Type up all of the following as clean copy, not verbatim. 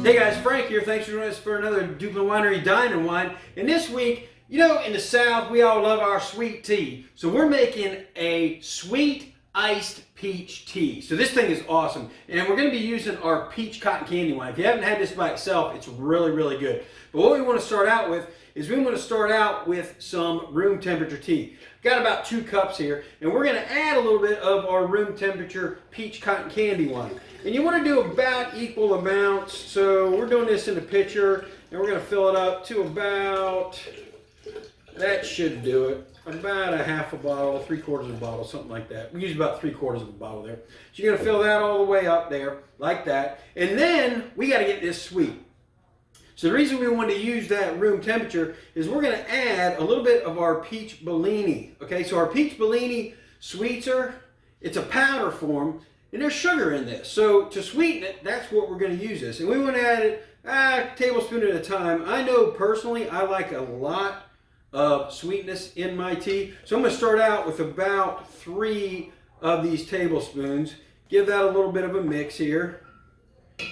Hey guys, Frank here. Thanks for joining us for another Duplin Winery Dine and Wine. And this week, you know, in the South, we all love our sweet tea. So we're making a sweet iced peach tea. So this thing is awesome. And we're going to be using our peach cotton candy wine. If you haven't had this by itself, it's really, really good. But what we want to start out with is we want to start out with some room temperature tea. Got about 2 cups here, and we're going to add a little bit of our room temperature peach cotton candy wine. And you want to do about equal amounts. So we're doing this in a pitcher, and we're going to fill it up to about, that should do it, about a half a bottle, 3/4 of a bottle, something like that. We use about 3/4 of a bottle there. So you're going to fill that all the way up there, like that. And then we got to get this sweet. So the reason we want to use that room temperature is we're going to add a little bit of our peach Bellini. Okay, so our peach Bellini sweeter, it's a powder form, and there's sugar in this. So to sweeten it, that's what we're going to use this. And we want to add it a tablespoon at a time. I know personally I like a lot of sweetness in my tea. So I'm going to start out with about 3 of these tablespoons. Give that a little bit of a mix here.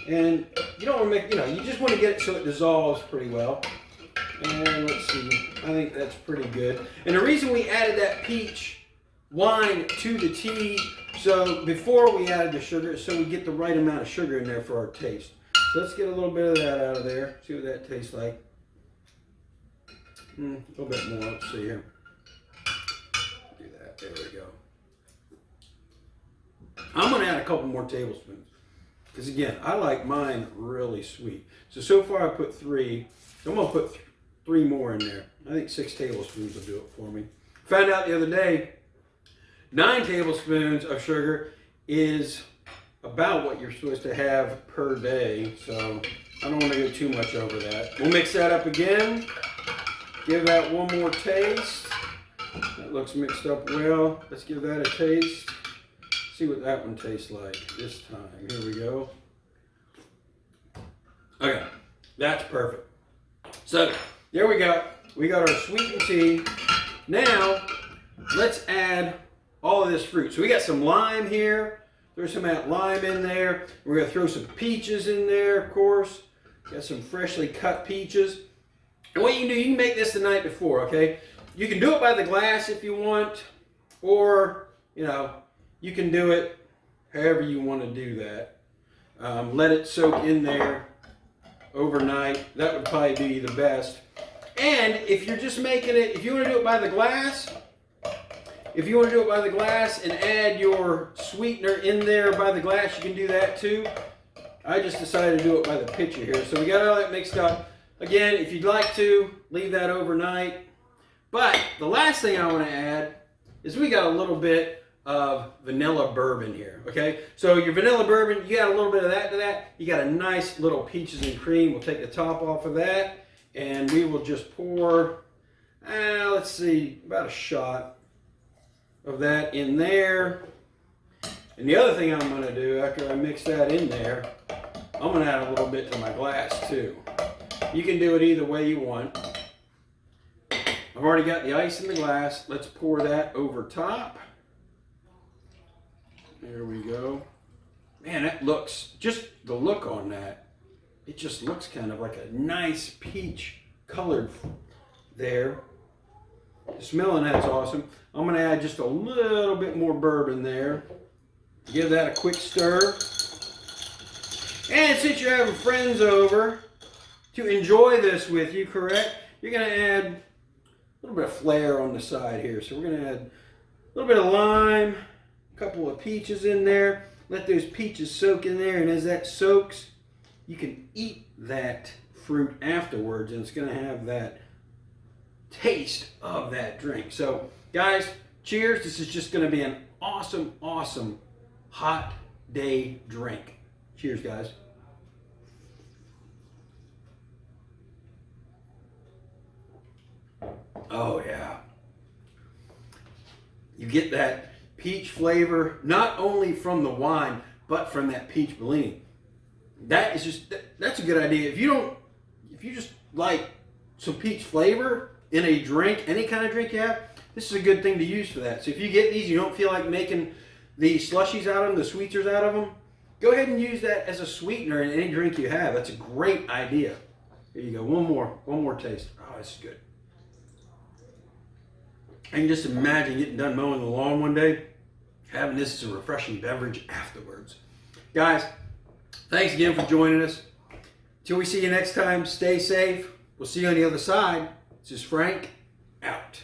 And you don't want to make, you just want to get it so it dissolves pretty well. And let's see, I think that's pretty good. And the reason we added that peach wine to the tea, so before we added the sugar, so we get the right amount of sugar in there for our taste. So let's get a little bit of that out of there, see what that tastes like. A little bit more, let's see here. Do that, there we go. I'm going to add a couple more tablespoons. Because again, I like mine really sweet. So far I put 3. So I'm going to put 3 more in there. I think 6 tablespoons will do it for me. Found out the other day, 9 tablespoons of sugar is about what you're supposed to have per day. So I don't want to go too much over that. We'll mix that up again. Give that one more taste. That looks mixed up well. Let's give that a taste. See what that one tastes like this time. Here we go. Okay, that's perfect. So there we go. We got our sweetened tea. Now let's add all of this fruit. So we got some lime here. There's some lime in there. We're gonna throw some peaches in there, of course. Got some freshly cut peaches. And what you can do, you can make this the night before, okay? You can do it by the glass if you want, or you can do it however you want to do that. Let it soak in there overnight. That would probably be the best. And if you're just making it, if you want to do it by the glass, and add your sweetener in there by the glass, you can do that too. I just decided to do it by the pitcher here. So we got all that mixed up. Again, if you'd like to, leave that overnight. But the last thing I want to add is we got a little bit of vanilla bourbon here, okay? So your vanilla bourbon, you got a little bit of that to that. You got a nice little peaches and cream. We'll take the top off of that, and we will just pour, let's see, about a shot of that in there. And the other thing I'm gonna do after I mix that in there, I'm gonna add a little bit to my glass too. You can do it either way you want. I've already got the ice in the glass. Let's pour that over top. There we go. Man, that looks, just the look on that, it just looks kind of like a nice peach colored there. The smelling that's awesome. I'm going to add just a little bit more bourbon there. Give that a quick stir. And since you're having friends over to enjoy this with you, correct? You're going to add a little bit of flair on the side here. So we're going to add a little bit of lime, a couple of peaches in there. Let those peaches soak in there, and as that soaks, you can eat that fruit afterwards, and it's going to have that taste of that drink. So guys, cheers. This is just going to be an awesome, awesome hot day drink. Cheers, guys. Oh yeah. You get that peach flavor, not only from the wine, but from that peach Bellini. That is just, that's a good idea. If you just like some peach flavor in a drink, any kind of drink you have, this is a good thing to use for that. So if you get these, you don't feel like making the slushies out of them, the sweeteners out of them, go ahead and use that as a sweetener in any drink you have. That's a great idea. Here you go. One more taste. Oh, this is good. I can just imagine getting done mowing the lawn one day, having this as a refreshing beverage afterwards. Guys, thanks again for joining us. Till we see you next time, stay safe. We'll see you on the other side. This is Frank, out.